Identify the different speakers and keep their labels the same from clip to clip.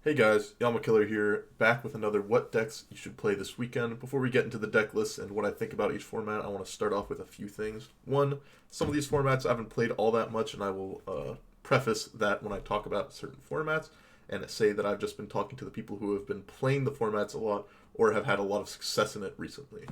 Speaker 1: Hey guys, Killer here, back with another What Decks You Should Play This Weekend. Before we get into the deck list and what I think about each format, I want to start off with a few things. One, some of these formats I haven't played all that much, and I will preface that when I talk about certain formats, and say that I've just been talking to the people who have been playing the formats a lot or have had a lot of success in it recently.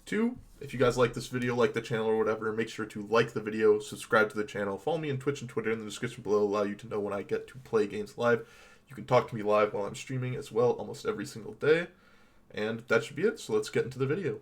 Speaker 1: Two, if you guys like this video, like the channel or whatever, make sure to like the video, subscribe to the channel, follow me on Twitch and Twitter in the description below, allow you to know when I get to play games live. You can talk to me live while I'm streaming as well, almost every single day. And that should be it, so let's get into the video.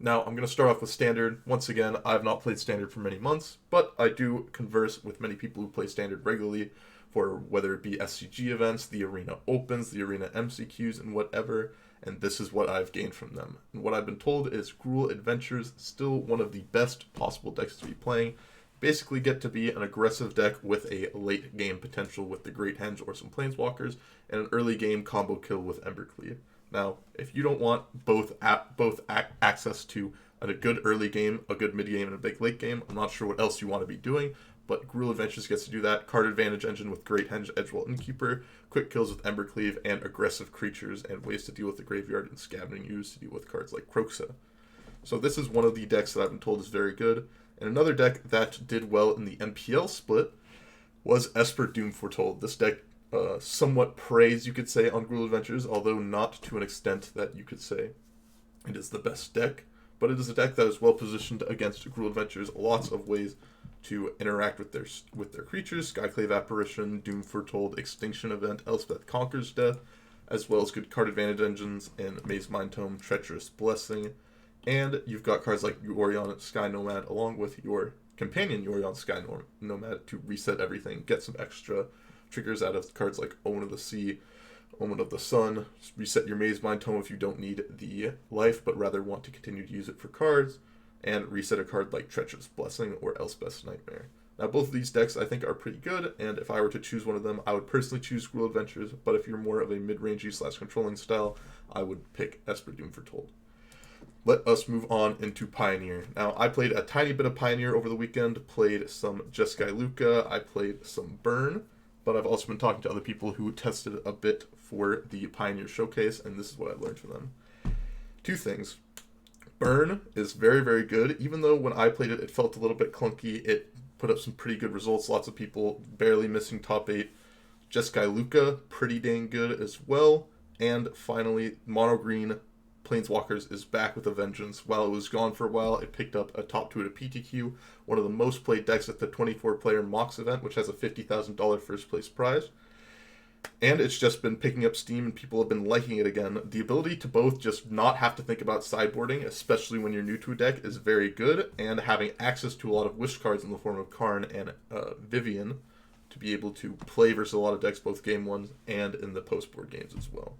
Speaker 1: Now, I'm going to start off with Standard. Once again, I've not played Standard for many months, but I do converse with many people who play Standard regularly for whether it be SCG events, the Arena Opens, the Arena MCQs, and whatever, and this is what I've gained from them. And what I've been told is Gruul Adventures still one of the best possible decks to be playing. Basically get to be an aggressive deck with a late game potential with the Great Henge or some Planeswalkers, and an early game combo kill with Embercleave. Now, if you don't want access to a good early game, a good mid game, and a big late game, I'm not sure what else you want to be doing, but Gruul Adventures gets to do that. Card advantage engine with Great Henge, Edgewall Innkeeper, quick kills with Embercleave, and aggressive creatures, and ways to deal with the graveyard and scavenging used to deal with cards like Kroxa. So this is one of the decks that I've been told is very good. And another deck that did well in the MPL split was Esper Doom Foretold. This deck somewhat preys, you could say, on Gruul Adventures, although not to an extent that you could say it is the best deck. But it is a deck that is well positioned against Gruul Adventures. Lots of ways to interact with their creatures: Skyclave Apparition, Doom Foretold, Extinction Event, Elspeth Conquers Death, as well as good card advantage engines in Maze Mind Tome, Treacherous Blessing. And you've got cards like Yorion Sky Nomad, along with your companion Yorion Sky Nomad, to reset everything, get some extra triggers out of cards like Omen of the Sea, Omen of the Sun, reset your Maze Mind Tome if you don't need the life, but rather want to continue to use it for cards, and reset a card like Treacherous Blessing or Elspeth's Nightmare. Now, both of these decks I think are pretty good, and if I were to choose one of them, I would personally choose Gruul Adventures, but if you're more of a mid-rangey/controlling style, I would pick Esper Doom Foretold. Let us move on into Pioneer. Now, I played a tiny bit of Pioneer over the weekend, played some Jeskai Luka, I played some Burn, but I've also been talking to other people who tested a bit for the Pioneer Showcase, and this is what I learned from them. Two things. Burn is very, very good, even though when I played it, it felt a little bit clunky. It put up some pretty good results, lots of people barely missing top 8. Jeskai Luka, pretty dang good as well. And finally, Mono Green Planeswalkers is back with a vengeance. While it was gone for a while, it picked up a top 2 at a PTQ, one of the most played decks at the 24-player MOX event, which has a $50,000 first place prize. And it's just been picking up steam, and people have been liking it again. The ability to both just not have to think about sideboarding, especially when you're new to a deck, is very good, and having access to a lot of wish cards in the form of Karn and Vivian to be able to play versus a lot of decks, both game ones and in the post-board games as well.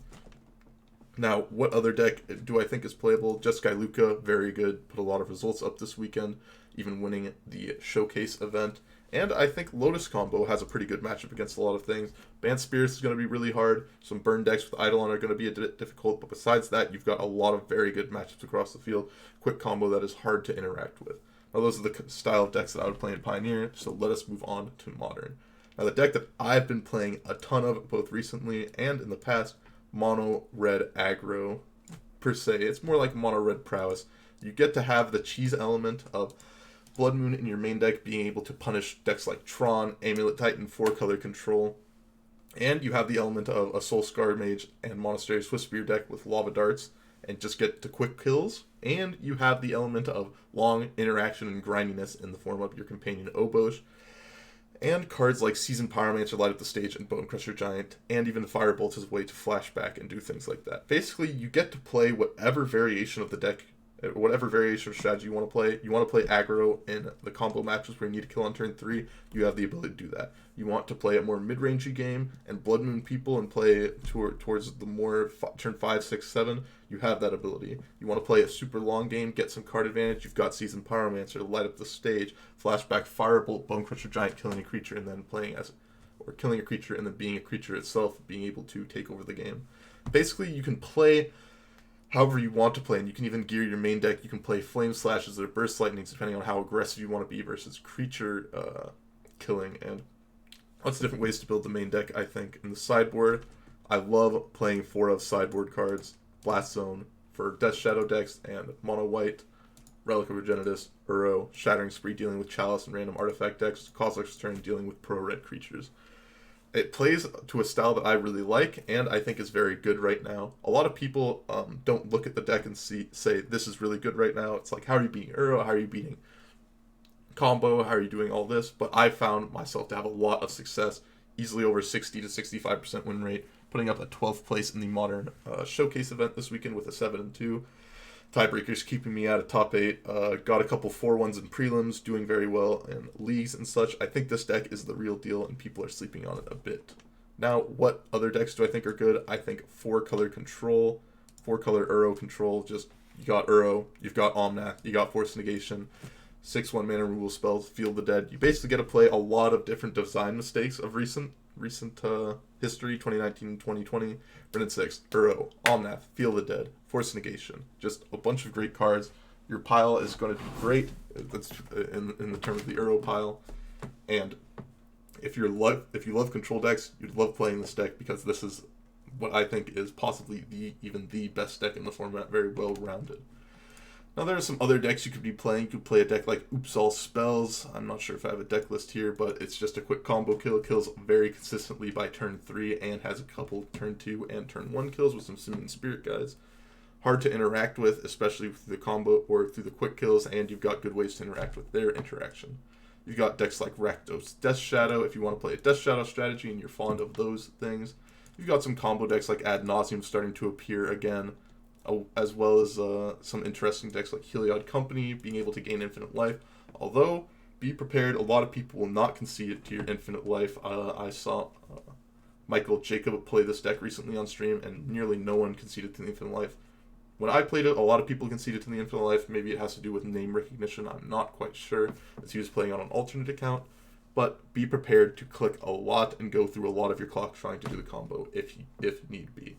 Speaker 1: Now, what other deck do I think is playable? Jeskai Luka, very good. Put a lot of results up this weekend, even winning the Showcase event. And I think Lotus Combo has a pretty good matchup against a lot of things. Banned Spirits is going to be really hard. Some burn decks with Eidolon are going to be a bit difficult. But besides that, you've got a lot of very good matchups across the field. Quick combo that is hard to interact with. Now, those are the style of decks that I would play in Pioneer. So let us move on to Modern. Now, the deck that I've been playing a ton of, both recently and in the past, Mono Red Aggro per se. It's more like Mono Red Prowess. You get to have the cheese element of Blood Moon in your main deck, being able to punish decks like Tron, Amulet Titan, 4-color control. And you have the element of a Soul Scar Mage and Monastery Swiftspear deck with Lava Darts, and just get to quick kills. And you have the element of long interaction and grindiness in the form of your companion Obosh. And cards like Seasoned Pyromancer light up the stage and Bonecrusher Giant, and even Firebolt as a way to flash back and do things like that. Basically, you get to play whatever variation of the deck, whatever variation of strategy you want to play. You want to play aggro in the combo matches where you need to kill on turn 3, you have the ability to do that. You want to play a more mid-rangey game and Blood Moon people and play towards the more turn 5, 6, 7, you have that ability. You want to play a super long game, get some card advantage, you've got Seasoned Pyromancer to light up the stage, flashback Firebolt, Bonecrusher Giant, killing a creature, and then killing a creature and then being a creature itself, being able to take over the game. Basically, you can play however you want to play, and you can even gear your main deck. You can play Flame Slashes or Burst Lightnings depending on how aggressive you want to be versus creature killing, and lots of different ways to build the main deck, I think. In the sideboard, I love playing 4 of sideboard cards, Blast Zone for Death Shadow decks, and Mono White, Relic of Regenitus, Uro, Shattering Spree dealing with Chalice and random artifact decks, Kozilek's Turn dealing with pro-red creatures. It plays to a style that I really like and I think is very good right now. A lot of people don't look at the deck and say this is really good right now. It's like, how are you beating Uro? How are you beating Combo? How are you doing all this? But I found myself to have a lot of success, easily over 60 to 65% win rate, putting up a 12th place in the Modern Showcase event this weekend with a 7-2. Tiebreakers keeping me out of top 8. Got a couple 4-1s in prelims, doing very well in leagues and such. I think this deck is the real deal, and people are sleeping on it a bit. Now, what other decks do I think are good? I think 4-color control, 4-color Uro control. Just, you got Uro, you've got Omnath, you got Force Negation, 6-1 mana removal spells, Field the Dead. You basically get to play a lot of different design mistakes of recent history, 2019 and 2020. Wrenn 6, Uro, Omnath, Feel the Dead, Force Negation. Just a bunch of great cards. Your pile is going to be great. That's in the term of the Uro pile. And if you love control decks, you'd love playing this deck because this is what I think is possibly even the best deck in the format. Very well rounded. Now, there are some other decks you could be playing. You could play a deck like Oops All Spells. I'm not sure if I have a deck list here, but it's just a quick combo kill. Kills very consistently by turn 3 and has a couple turn 2 and turn 1 kills with some Simian Spirit Guides. Hard to interact with, especially through the combo or through the quick kills, and you've got good ways to interact with their interaction. You've got decks like Rakdos Death Shadow if you want to play a Death Shadow strategy and you're fond of those things. You've got some combo decks like Ad Nauseam starting to appear again, as well as some interesting decks like Heliod Company, being able to gain infinite life. Although, be prepared, a lot of people will not concede it to your infinite life. I saw Michael Jacob play this deck recently on stream, and nearly no one conceded to the infinite life. When I played it, a lot of people conceded to the infinite life. Maybe it has to do with name recognition, I'm not quite sure, as he was playing on an alternate account. But be prepared to click a lot and go through a lot of your clock trying to do the combo if need be.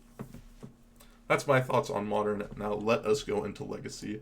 Speaker 1: That's my thoughts on Modern. Now let us go into Legacy.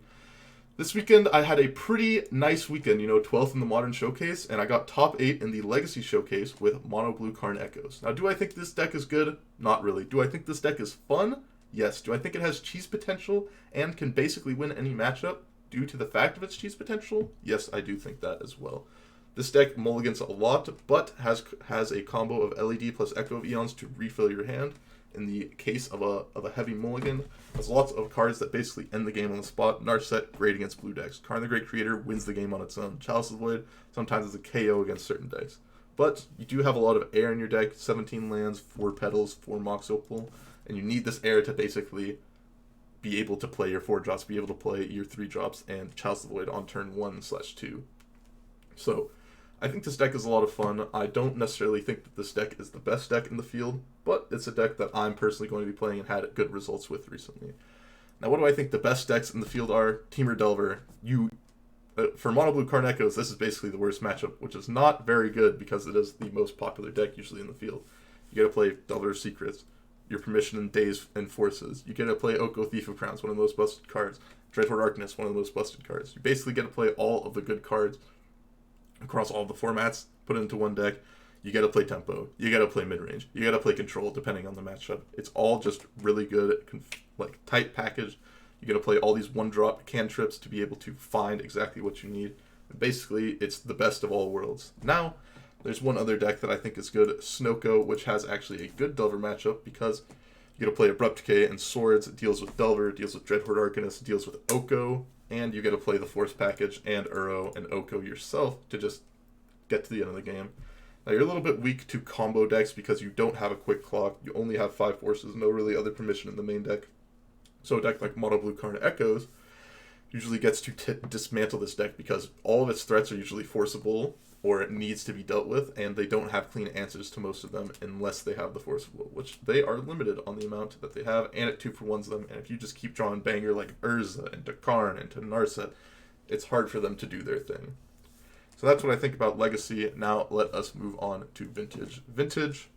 Speaker 1: This weekend I had a pretty nice weekend, 12th in the Modern Showcase, and I got top 8 in the Legacy Showcase with Mono Blue Karn Echoes. Now, do I think this deck is good? Not really. Do I think this deck is fun? Yes. Do I think it has cheese potential and can basically win any matchup due to the fact of its cheese potential? Yes, I do think that as well. This deck mulligans a lot, but has a combo of LED plus Echo of Eons to refill your hand. In the case of a heavy mulligan, has lots of cards that basically end the game on the spot. Narset, great against blue decks. Karn the Great Creator wins the game on its own. Chalice of the Void sometimes is a KO against certain decks. But you do have a lot of air in your deck, 17 lands, 4 petals, 4 Mox Opal, and you need this air to basically be able to play your 4 drops, be able to play your 3 drops, and Chalice of the Void on turn 1/2. So, I think this deck is a lot of fun. I don't necessarily think that this deck is the best deck in the field, but it's a deck that I'm personally going to be playing and had good results with recently. Now, what do I think the best decks in the field are? Temur Delver. For Mono Blue Karn Echoes, this is basically the worst matchup, which is not very good because it is the most popular deck usually in the field. You gotta play Delver's Secrets, your Permission and Days and Forces. You gotta play Oko Thief of Crowns, one of the most busted cards. Dreadhorde Arcanist, one of the most busted cards. You basically get to play all of the good cards across all the formats, put it into one deck. You gotta play tempo, you gotta play mid-range, you gotta play control depending on the matchup. It's all just really good, tight package. You gotta play all these one-drop cantrips to be able to find exactly what you need. Basically, it's the best of all worlds. Now, there's one other deck that I think is good, Snoko, which has actually a good Delver matchup because you gotta play Abrupt Decay and Swords. It deals with Delver, it deals with Dreadhorde Arcanist, it deals with Oko, and you gotta play the Force package and Uro and Oko yourself to just get to the end of the game. Now, you're a little bit weak to combo decks because you don't have a quick clock. You only have 5 forces, no really other permission in the main deck. So a deck like Mono Blue Karn Echoes usually gets to dismantle this deck because all of its threats are usually forcible or it needs to be dealt with, and they don't have clean answers to most of them unless they have the forcible, which they are limited on the amount that they have, and it 2-for-1s them. And if you just keep drawing banger like Urza and Karn and Narset, it's hard for them to do their thing. So that's what I think about Legacy. Now let us move on to Vintage. Vintage,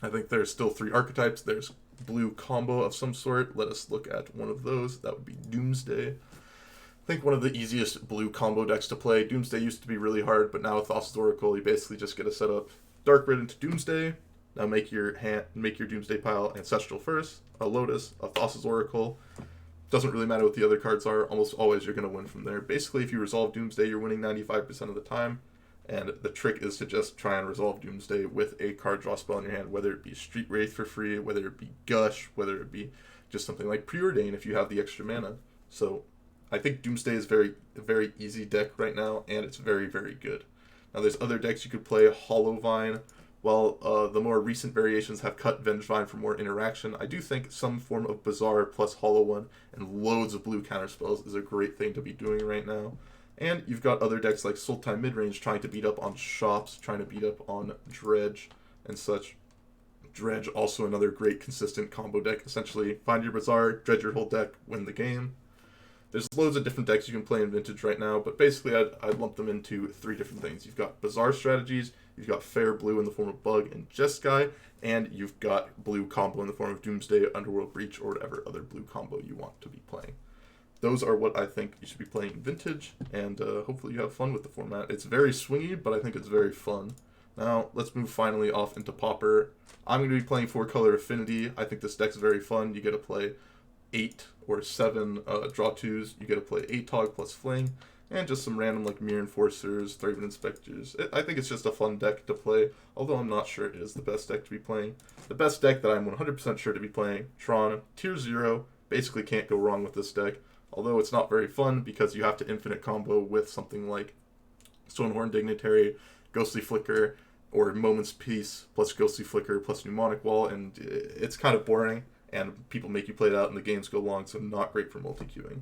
Speaker 1: I think there's still 3 archetypes. There's blue combo of some sort. Let us look at one of those. That would be Doomsday. I think one of the easiest blue combo decks to play. Doomsday used to be really hard, but now with Thassa's Oracle, you basically just get to set up Dark Red into Doomsday. Now make your Doomsday pile Ancestral first, a Lotus, a Thassa's Oracle. Doesn't really matter what the other cards are. Almost always you're going to win from there. Basically, if you resolve Doomsday, you're winning 95% of the time. And the trick is to just try and resolve Doomsday with a card draw spell in your hand, whether it be Street Wraith for free, whether it be Gush, whether it be just something like Preordain if you have the extra mana. So I think Doomsday is a very easy deck right now, and it's very, very good. Now there's other decks you could play. Hollowvine. While the more recent variations have cut Vengevine for more interaction, I do think some form of Bazaar plus Hollow One and loads of blue counterspells is a great thing to be doing right now. And you've got other decks like Sultai Midrange trying to beat up on Shops, trying to beat up on Dredge and such. Dredge, also another great consistent combo deck. Essentially, find your Bazaar, dredge your whole deck, win the game. There's loads of different decks you can play in Vintage right now, but basically I'd lump them into 3 different things. You've got Bazaar strategies, you've got Fair Blue in the form of Bug and Jeskai, and you've got blue combo in the form of Doomsday, Underworld Breach, or whatever other blue combo you want to be playing. Those are what I think you should be playing in Vintage, and hopefully you have fun with the format. It's very swingy, but I think it's very fun. Now, let's move finally off into Pauper. I'm going to be playing 4-color Affinity. I think this deck's very fun. You get to play 8 or 7 draw 2s. You get to play 8-Tog plus Fling, and just some random like Mirror Enforcers, Thraven Inspectors. I think it's just a fun deck to play, although I'm not sure it is the best deck to be playing. The best deck that I'm 100% sure to be playing, Tron, Tier 0, basically can't go wrong with this deck, although it's not very fun because you have to infinite combo with something like Stonehorn Dignitary, Ghostly Flicker, or Moment's Peace plus Ghostly Flicker plus Mnemonic Wall, and it's kind of boring, and people make you play it out and the games go long, so not great for multi-queuing.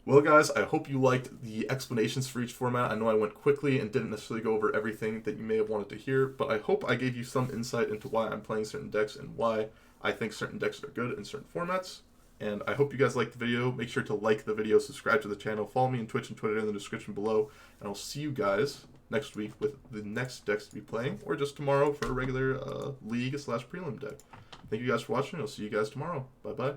Speaker 1: Well guys, I hope you liked the explanations for each format. I know I went quickly and didn't necessarily go over everything that you may have wanted to hear, but I hope I gave you some insight into why I'm playing certain decks and why I think certain decks are good in certain formats. And I hope you guys liked the video. Make sure to like the video, subscribe to the channel, follow me on Twitch and Twitter in the description below, and I'll see you guys next week with the next decks to be playing, or just tomorrow for a regular league/prelim deck. Thank you guys for watching. I'll see you guys tomorrow. Bye-bye.